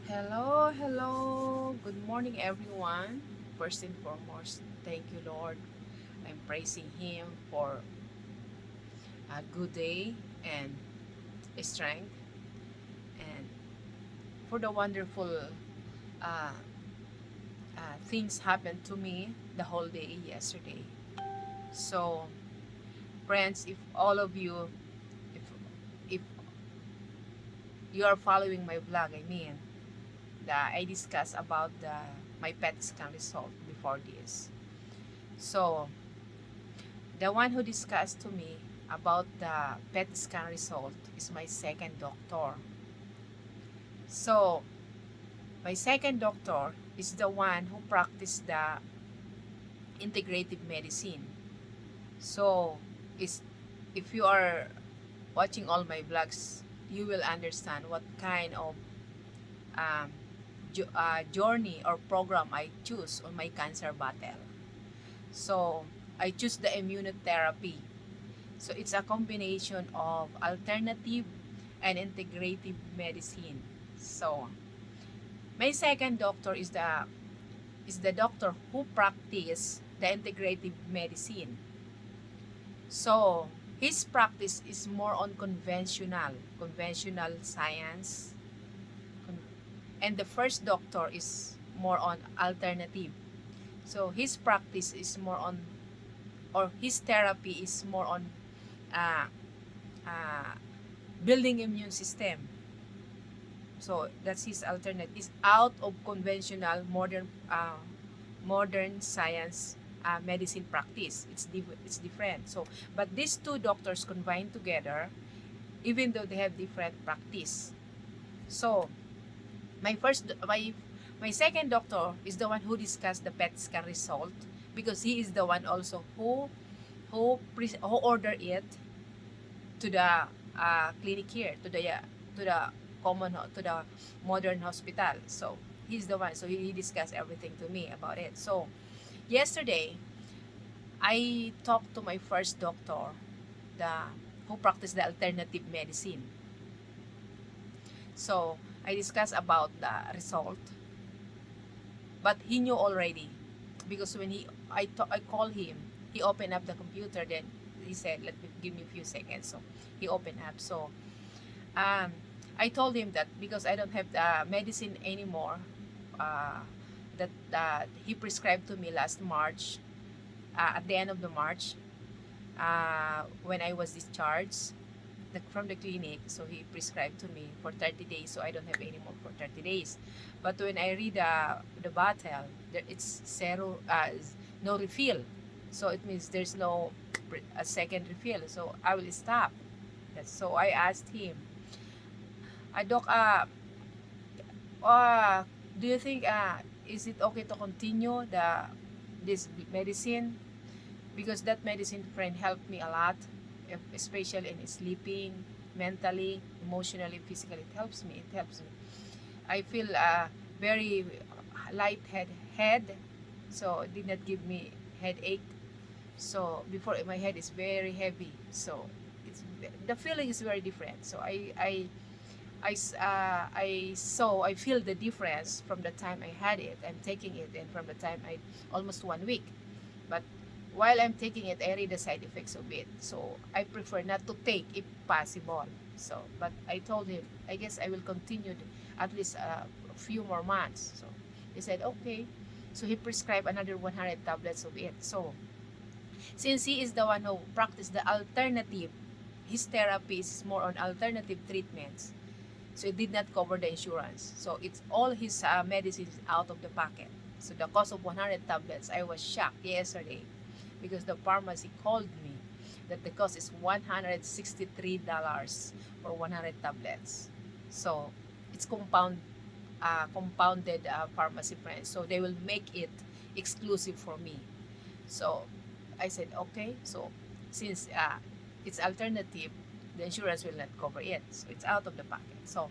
Hello, hello. Good morning, everyone. First and foremost, thank you, Lord. I'm praising Him for a good day and strength, and for the wonderful uh, things happened to me the whole day yesterday. So, friends, if all of you, if if you are following my vlog, I discussed about my PET scan result before this. So, the one who discussed to me about the PET scan result is my second doctor. So, my second doctor is the one who practiced the integrative medicine. So, is if you are watching all my vlogs, you will understand what kind of um, journey or program I choose on my cancer battle. So, I choose the immunotherapy. So it's a combination of alternative and integrative medicine. So my second doctor is the doctor who practice the integrative medicine. So his practice is more on conventional science, and the first doctor is more on alternative. So his practice is more on, or his therapy is more on uh, uh, building immune system. So that's his alternate, is out of conventional modern science medicine practice. It's different. So but these two doctors combined together, even though they have different practice. So my first my second doctor is the one who discussed the PET scan result, because he is the one also who ordered it to the clinic here, to the to the modern hospital. So he's the one. So he discussed everything to me about it. So yesterday, I talked to my first doctor, the who practiced the alternative medicine. So I discussed about the result, but he knew already, because when I called him, he opened up the computer. Then he said, "Let me give me a few seconds." So he opened up. So um, I told him that because I don't have the medicine anymore, uh, that he prescribed to me last March, at the end of the March, when I was discharged from the clinic. So he prescribed to me for 30 days, so I don't have any more for 30 days. But when I read the bottle, it's zero, no refill. So it means there's no a second refill. So I will stop. So I asked him, Doc, uh, do you think is it okay to continue this medicine? Because that medicine, friend, helped me a lot, especially in sleeping, mentally, emotionally, physically. It helps me. I feel very head, so it did not give me headache. So before, my head is very heavy, so it's the feeling is very different. So I feel the difference from the time I had it. I'm taking it, and from the time I almost 1 week. But while I'm taking it, I read the side effects of it. So I prefer not to take if possible. So, but I told him, I guess I will continue at least a few more months. So he said, okay. So he prescribed another 100 tablets of it. So since he is the one who practiced the alternative, his therapy is more on alternative treatments. So it did not cover the insurance. So it's all his medicines out of the pocket. So the cost of 100 tablets, I was shocked yesterday, because the pharmacy called me that the cost is $163 for 100 tablets. So it's compounded pharmacy, friends. So they will make it exclusive for me. So I said, okay. So since it's alternative, the insurance will not cover it. So it's out of the pocket. So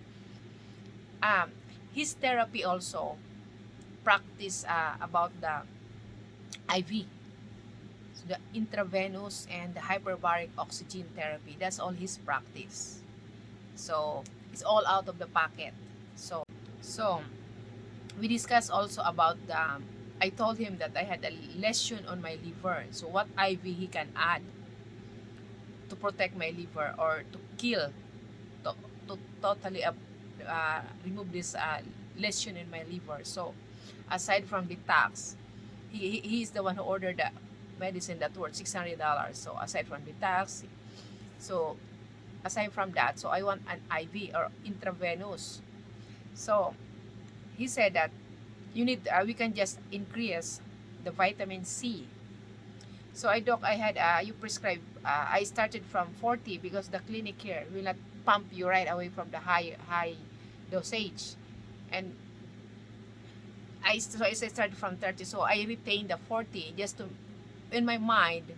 um, his therapy also practice about the IV, so the intravenous and the hyperbaric oxygen therapy. That's all his practice. So it's all out of the pocket. So we discussed also about the, I told him that I had a lesion on my liver, so what IV he can add to protect my liver or to kill, to, to totally remove this lesion in my liver. So aside from detox, he's the one who ordered the medicine that worth $600. So aside from detox, so aside from that, so I want an IV or intravenous. So he said that you need we can just increase the vitamin C. So I had you prescribed, I started from 40 because the clinic here will not pump you right away from the high dosage. And I started from 30, so I retained the 40 just to, in my mind,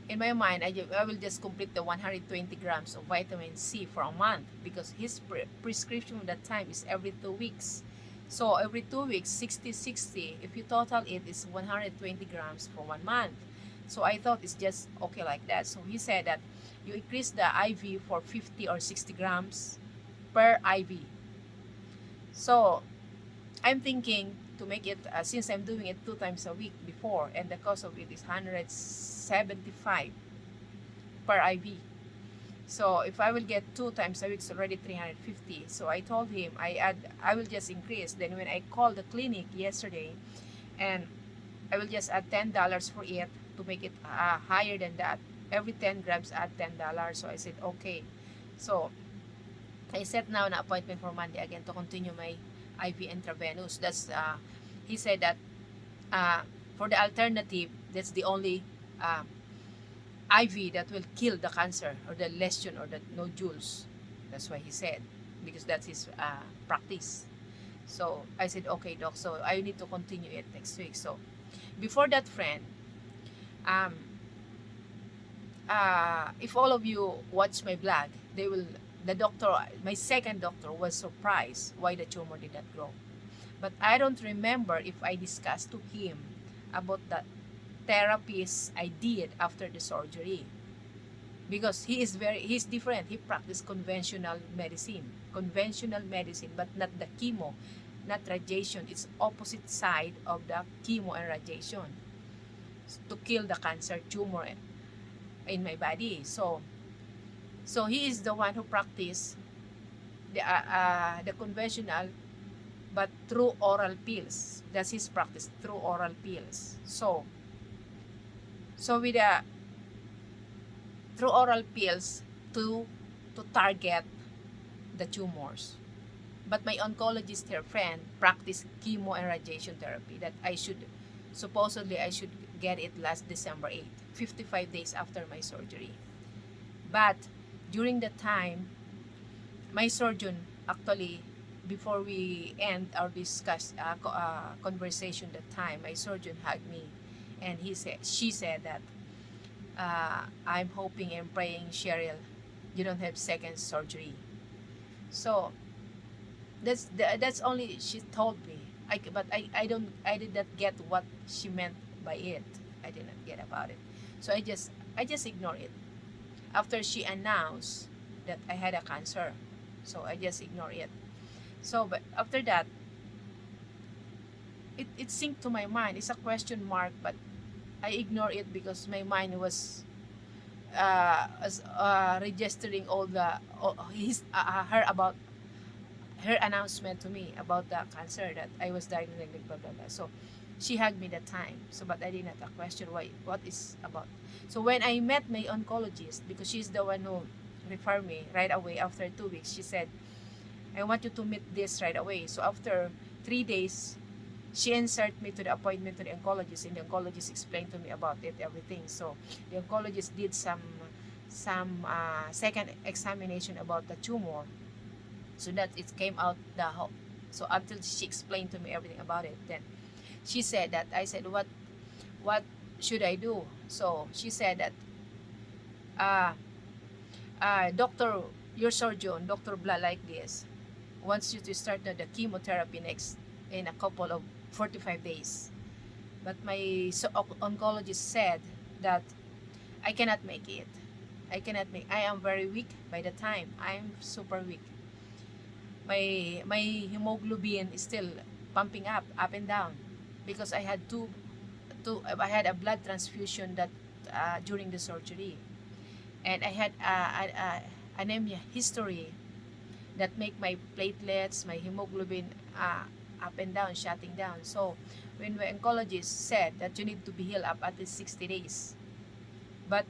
I will just complete the 120 grams of vitamin C for a month because his prescription at that time is every 2 weeks. So every 2 weeks, 60, if you total it, is 120 grams for 1 month. So I thought it's just okay like that. So he said that you increase the IV for 50 or 60 grams per IV. So I'm thinking to make it, since I'm doing it 2 times a week before, and the cost of it is 175 per IV. So if I will get 2 times a week, it's already 350. So I told him I will just increase. Then when I called the clinic yesterday, and I will just add $10 for it to make it higher than that. Every 10 grams add $10. So I said okay. So I set now an appointment for Monday again to continue my IV intravenous. That's he said that for the alternative, that's the only IV that will kill the cancer or the lesion or the nodules. That's why he said, because that's his practice. So I said okay, doc. So I need to continue it next week. So before that, friend, um, if all of you watch my blog, they will. The doctor, my second doctor, was surprised why the tumor did not grow. But I don't remember if I discussed to him about the therapies I did after the surgery. Because he's different. He practiced conventional medicine. Conventional medicine, but not the chemo, not radiation. It's opposite side of the chemo and radiation to kill the cancer tumor in my body. So he is the one who practiced the conventional, but through oral pills. That's his practice, through oral pills. So with the through oral pills to target the tumors. But my oncologist, her friend, practiced chemo and radiation therapy that supposedly I should get it last December 8th, 55 days after my surgery. But during the time, my surgeon actually, before we end our conversation that time, my surgeon hugged me, and she said that I'm hoping and praying, Cheryl, you don't have second surgery. So that's only she told me. I did not get what she meant by it. I did not get about it. So I just ignored it. After she announced that I had a cancer, so I just ignored it. So but after that, it synced to my mind. It's a question mark, but I ignore it because my mind was registering her about her announcement to me about the cancer that I was diagnosed with, blah blah blah. So she hugged me that time. So but I did not question what is about. So when I met my oncologist, because she's the one who referred me right away after 2 weeks, she said, I want you to meet this right away. So after 3 days, she inserted me to the appointment to the oncologist, and the oncologist explained to me about it, everything. So the oncologist did some second examination about the tumor, so that it came out so until she explained to me everything about it, then she said that I said what should I do? So she said that doctor, your surgeon, Dr. Blah, like this, wants you to start the chemotherapy next in a couple of 45 days. But my oncologist said that I cannot make it. I am very weak by the time. I'm super weak. my hemoglobin is still pumping up and down, because I had a blood transfusion that during the surgery, and I had anemia history that make my platelets, my hemoglobin up and down, shutting down. So when my oncologist said that you need to be healed up at least 60 days, but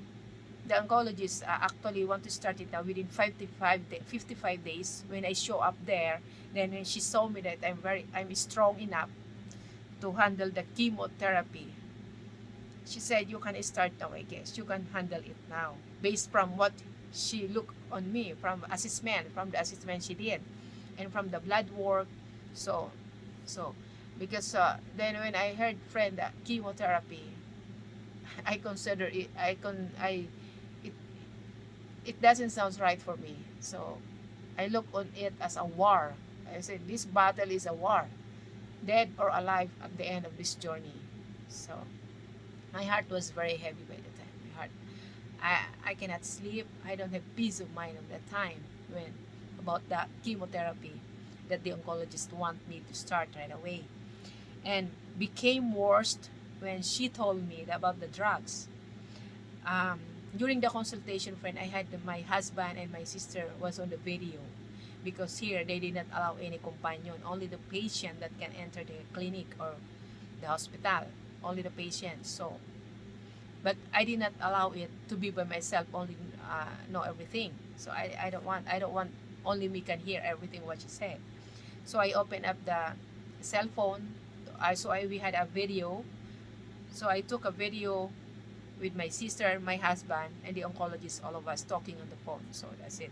the oncologist actually want to start it now within 55 days. When I show up there, then when she saw me that I'm strong enough to handle the chemotherapy, she said, you can start now, I guess. You can handle it now. Based from what she looked on me, from the assessment she did, and from the blood work. So, so because then when I heard friend that chemotherapy, I consider it, it, it doesn't sound right for me. So I look on it as a war. I said, this battle is a war, dead or alive at the end of this journey. So my heart was very heavy by the time. My heart, I cannot sleep. I don't have peace of mind at that time when about that chemotherapy that the oncologist want me to start right away, and became worse when she told me about the drugs. Um, During the consultation, friend, I had my husband and my sister was on the video, because here they did not allow any companion, only the patient that can enter the clinic or the hospital, only the patient. So but I did not allow it to be by myself, only know everything. So I don't want only me can hear everything what she said. So I opened up the cell phone. We had a video. So I took a video with my sister, my husband, and the oncologist, all of us talking on the phone. So that's it.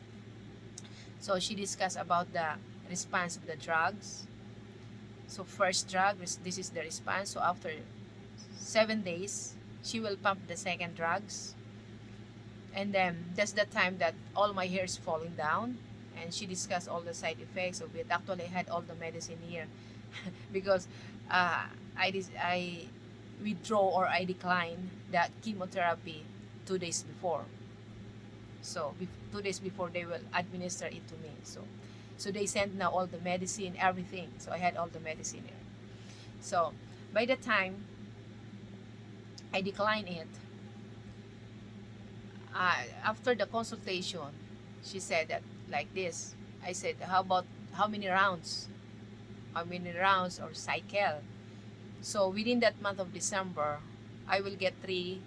So she discussed about the response of the drugs. So first drug, this is the response. So after 7 days, she will pump the second drugs. And then that's the time that all my hair is falling down. And she discussed all the side effects of it. Actually, I had all the medicine here because I withdraw or I decline the chemotherapy 2 days before. So 2 days before they will administer it to me. So they sent now all the medicine, everything. So I had all the medicine here. So by the time I decline it, after the consultation, she said that like this. I said, how about how many rounds? How many rounds or cycle? So within that month of December, I will get three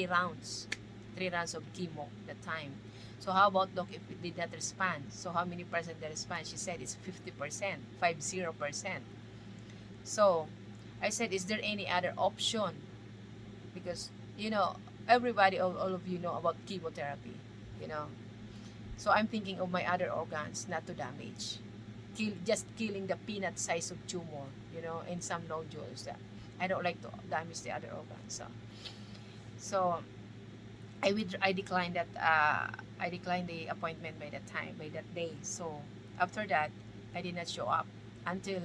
rounds. 3 rounds of chemo that time. So how about, doc, if it did not respond? So how many percent the response? She said it's 50%, 50%. So I said, is there any other option? Because, everybody, all of you know about chemotherapy, you know. So I'm thinking of my other organs not to damage. Just killing the peanut size of tumor, and some nodules. I don't like to damage the other organs. So I declined that. I declined the appointment by that day. So after that, I did not show up until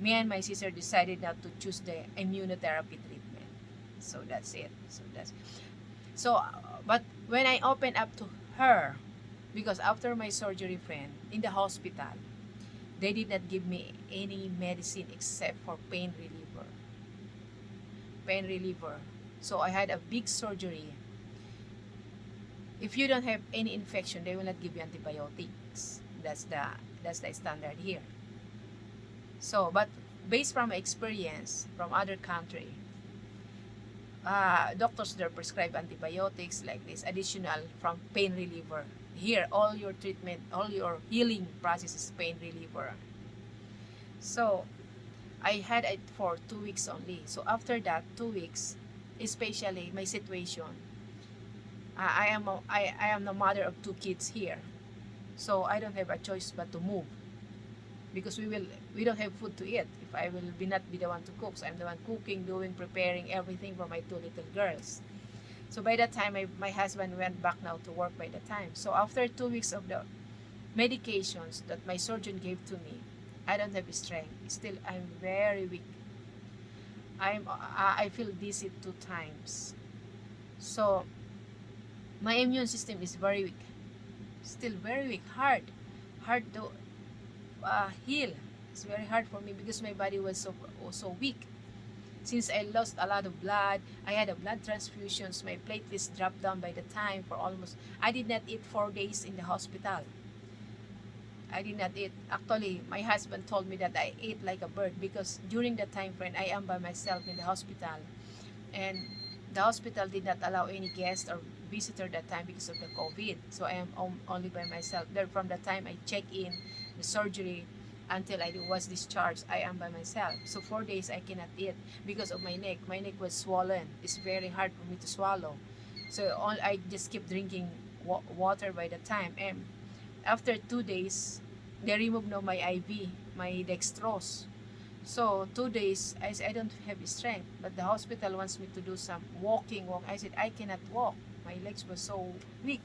me and my sister decided not to choose the immunotherapy treatment. So that's it. But when I opened up to her, because after my surgery, friend, in the hospital, they did not give me any medicine except for pain reliever. Pain reliever. So I had a big surgery. If you don't have any infection, they will not give you antibiotics. That's the standard here. So, but based from my experience from other country, doctors there prescribe antibiotics like this, additional from pain reliever. Here, all your treatment, all your healing process is pain reliever. So, I had it for 2 weeks only. So after that 2 weeks, especially my situation, I am the mother of 2 kids here, so I don't have a choice but to move, because we don't have food to eat if I will not be the one to cook. So I'm the one cooking, preparing everything for my 2 little girls. So by that time, my husband went back now to work by the time. So after 2 weeks of the medications that my surgeon gave to me, I don't have strength. Still, I'm very weak. I feel dizzy 2 times. So my immune system is very weak. Still very weak. Hard heal. It's very hard for me because my body was so weak. Since I lost a lot of blood, I had a blood transfusions. My platelets dropped down by the time for almost. I did not eat 4 days in the hospital. I did not eat. Actually, my husband told me that I ate like a bird because during the time frame I am by myself in the hospital, and the hospital did not allow any guest or visitor that time because of the COVID. So I am only by myself. There from the time I check in the surgery until I was discharged, I am by myself. So 4 days I cannot eat because of my neck. My neck was swollen. It's very hard for me to swallow. So I just keep drinking water by the time. And after 2 days, they removed now my IV, my dextrose. So 2 days, I said I don't have strength, but the hospital wants me to do some walking. I said I cannot walk. My legs were so weak.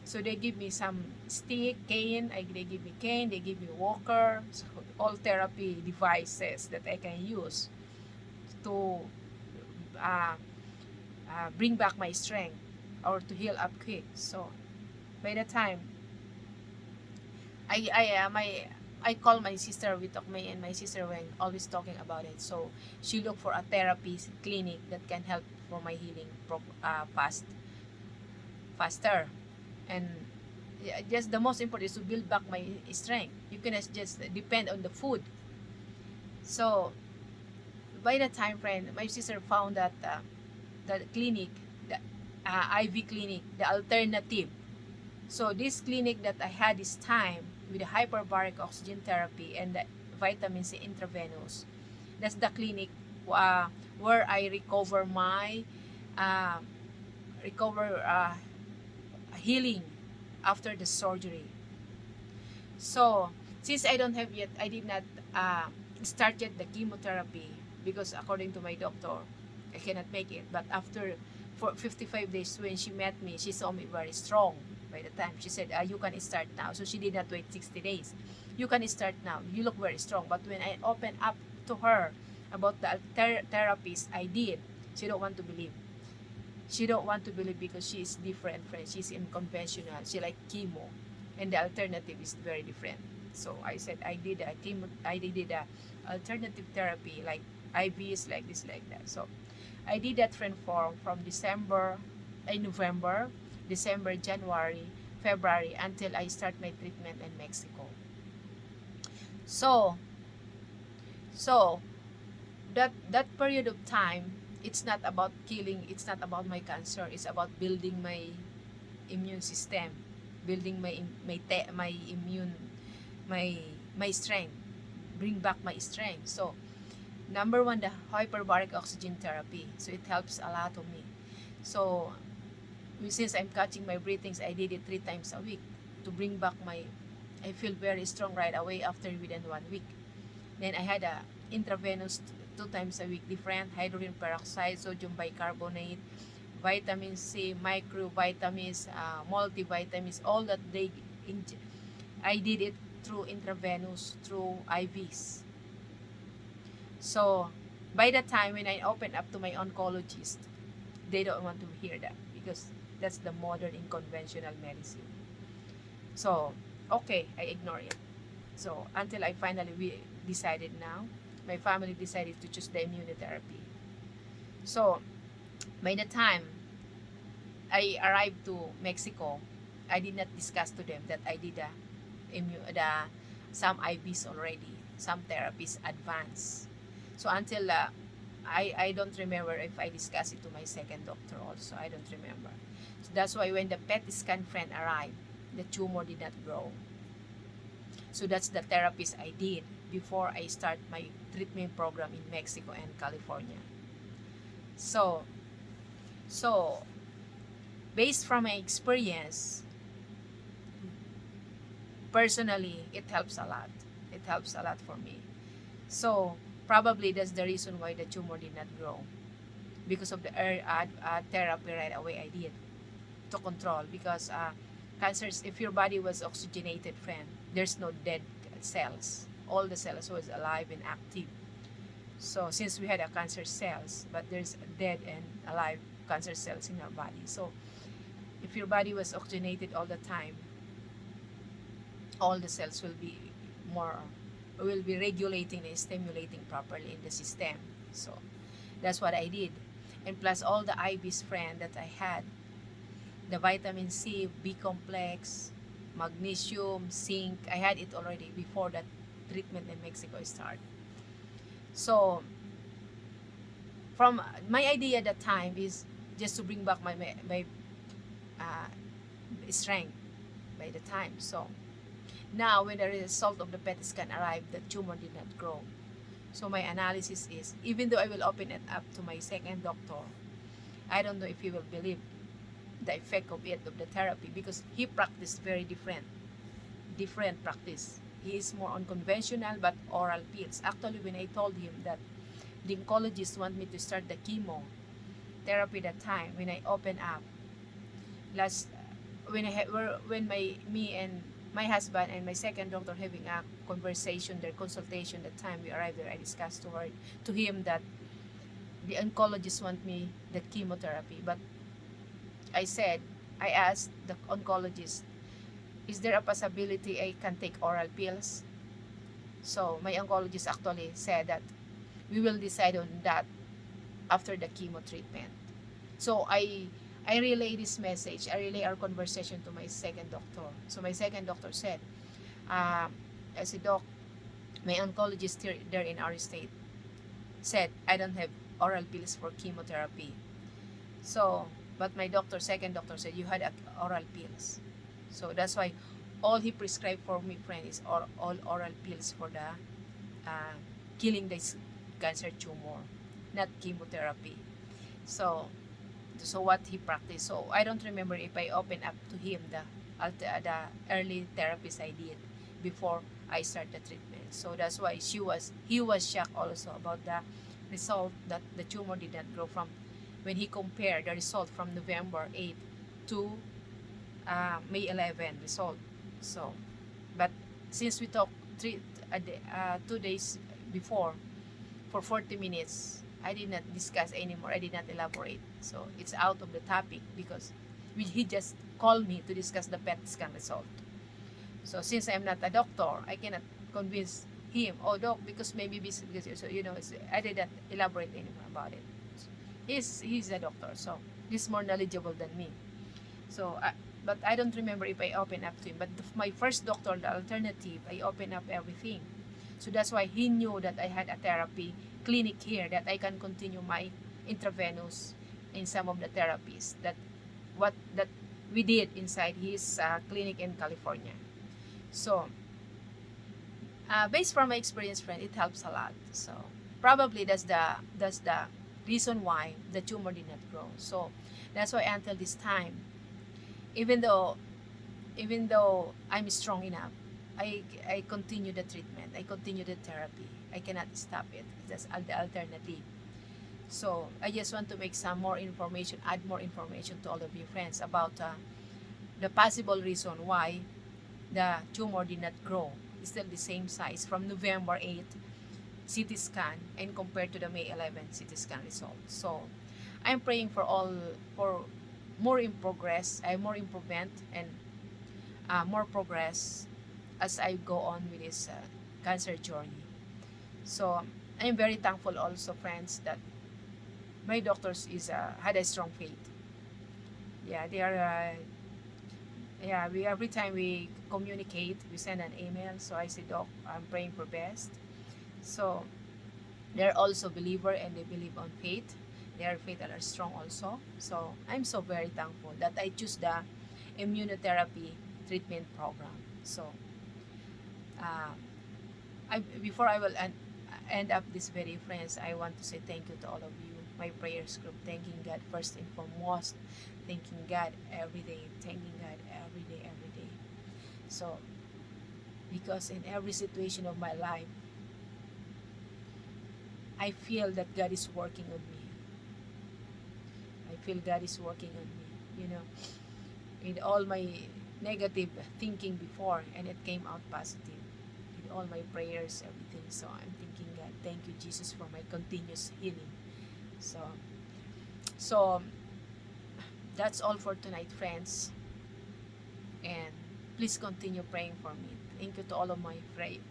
So they give me some stick, cane. They give me cane. They give me walker. So all therapy devices that I can use to uh, bring back my strength or to heal up quick. So by the time I call my sister, we talk, me and my sister were always talking about it. So she looked for a therapy clinic that can help for my healing faster. And just the most important is to build back my strength. You cannot just depend on the food. So by the time frame, my sister found that the clinic, the IV clinic, the alternative. So this clinic that I had this time with the hyperbaric oxygen therapy and the vitamin C intravenous, that's the clinic where I recover my uh, healing after the surgery. So since I did not start yet the chemotherapy because according to my doctor, I cannot make it. But after for 55 days when she met me, she saw me very strong. By the time she said, you can start now. So she did not wait 60 days. You can start now. You look very strong. But when I opened up to her about the therapies I did, she don't want to believe. She don't want to believe because she is different, friend. She's in conventional. She like chemo, and the alternative is very different. So I said I did a chemo. I did a alternative therapy like IVs, like this, like that. So I did that, friend, from December, November, December, January, February until I start my treatment in Mexico. So that period of time, it's not about killing, it's not about my cancer, it's about building my immune system, building my immune, my strength, bring back my strength. So number one, the hyperbaric oxygen therapy, so it helps a lot of me. So since I'm catching my breathings, I did it 3 times a week to bring back I feel very strong right away after within 1 week. Then I had a intravenous 2 times a week, different hydrogen peroxide, sodium bicarbonate, vitamin C, microvitamins, multivitamins, all that I did it through intravenous, through IVs. So by the time when I open up to my oncologist, they don't want to hear that because that's the modern and conventional medicine. So okay, I ignore it. So until I finally decided now, my family decided to choose the immunotherapy. So by the time I arrived to Mexico, I did not discuss to them that I did some IVs already, some therapies advanced. So until I don't remember if I discussed it to my second doctor also. I don't remember. So that's why when the PET scan, friend, arrived, the tumor did not grow. So that's the therapies I did before I start my treatment program in Mexico and California. So based from my experience, personally, it helps a lot. It helps a lot for me. So probably that's the reason why the tumor did not grow, because of the therapy right away I did to control. Because cancers, if your body was oxygenated, friend, there's no dead cells. All the cells was alive and active. So since we had a cancer cells, but there's dead and alive cancer cells in our body. So if your body was oxygenated all the time, all the cells will be more, will be regulating and stimulating properly in the system. So that's what I did. And plus all the IVs friend that I had, the vitamin C, B complex, magnesium, zinc, I had it already before that treatment in Mexico started. So from my idea at that time is just to bring back my uh, strength by the time. So now when the result of the PET scan arrived, the tumor did not grow. So my analysis is, even though I will open it up to my second doctor, I don't know if he will believe the effect of it, of the therapy, because he practiced very different practice. He is more on conventional but oral pills. Actually, when I told him that the oncologist want me to start the chemo therapy that time, when I open up last, when me and my husband and my second doctor having a conversation, their consultation, that time we arrived there, I discussed to him that the oncologist want me the chemotherapy. But I asked the oncologist, is there a possibility I can take oral pills? So my oncologist actually said that we will decide on that after the chemo treatment. So I relay this message, I relay our conversation to my second doctor. So my second doctor said, I said, Doc, my oncologist here, there in our state said I don't have oral pills for chemotherapy. So, but my doctor, second doctor said you had oral pills. So that's why all he prescribed for me, friend, is all oral pills for the killing this cancer tumor, not chemotherapy. So what he practiced. So I don't remember if I opened up to him the early therapies I did before I start the treatment. So that's why he was shocked also about the result that the tumor did not grow from when he compared the result from November 8 to May 11 result. So, but since we talked 2 days before for 40 minutes, I did not discuss anymore. I did not elaborate. So it's out of the topic because he just called me to discuss the PET scan result. So since I'm not a doctor, I cannot convince him, oh doc, because maybe because so, I did not elaborate anymore about it. He's a doctor, so he's more knowledgeable than me. So, but I don't remember if I opened up to him. But my first doctor, the alternative, I opened up everything. So that's why he knew that I had a therapy clinic here, that I can continue my intravenous in some of the therapies that we did inside his clinic in California. So based from my experience, friend, it helps a lot. So probably that's the reason why the tumor did not grow. So that's why until this time, even though I'm strong enough, I continue the treatment, I continue the therapy. I cannot stop it. That's the alternative. So I just want to make some more information, add more information to all of you friends about the possible reason why the tumor did not grow. It's still the same size from November 8th CT scan and compared to the May 11th CT scan result. So I'm praying for more in progress, more improvement and more progress as I go on with this cancer journey. So I'm very thankful also, friends, that my doctors had a strong faith. Yeah, they are. We every time we communicate, we send an email. So I say, Doc, I'm praying for best. So they're also believer and they believe on faith. Their faith are strong also. So I'm so very thankful that I choose the immunotherapy treatment program. So before I will end up this video, friends, I want to say thank you to all of you, my prayers group, thanking God first and foremost, thanking God every day, thanking God every day. So because in every situation of my life, I feel that God is working on me. I feel God is working on me, in all my negative thinking before, and it came out positive with all my prayers, everything. So I'm thanking God, thank you Jesus for my continuous healing. So that's all for tonight, friends, and Please continue praying for me. Thank you to all of my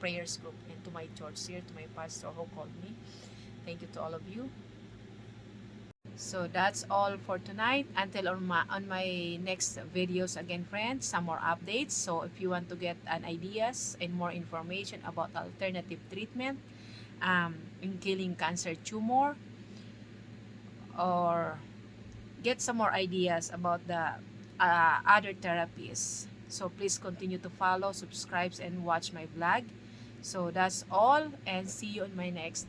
prayers group and to my church here, to my pastor who called me. Thank you to all of you. So that's all for tonight. Until on my next videos again, friends, some more updates. So if you want to get an ideas and more information about alternative treatment in killing cancer tumor, or get some more ideas about the other therapies, so please continue to follow, subscribe, and watch my vlog. So that's all, and see you on my next